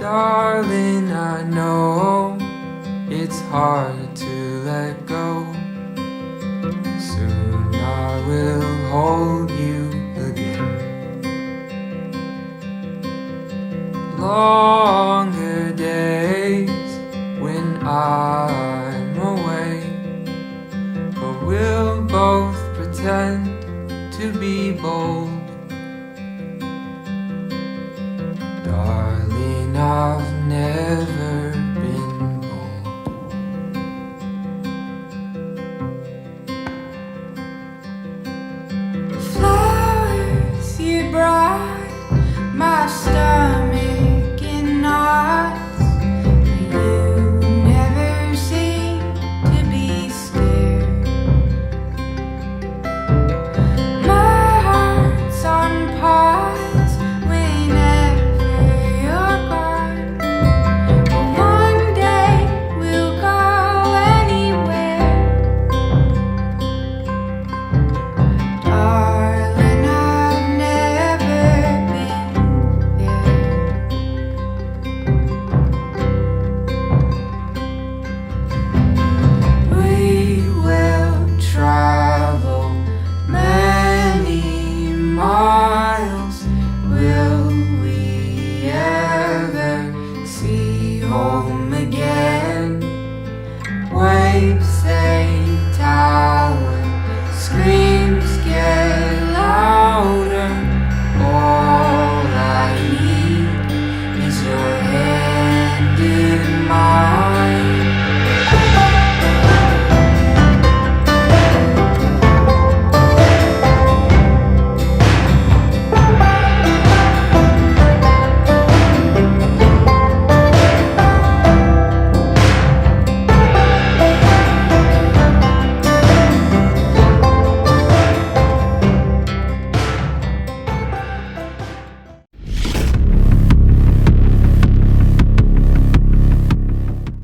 Darling, I know it's hard to let go. Soon I will hold you again. Longer days when I'm away, but we'll both pretend to be bold. Darling, I've never been bold. Flowers you brought my stomach in knots. You never seem to be scared. My heart's on pause whenever you're gone. But one day we'll go anywhere. Darling, I've never been there. We will travel many miles. Will we ever see home again? Waves they tower, scream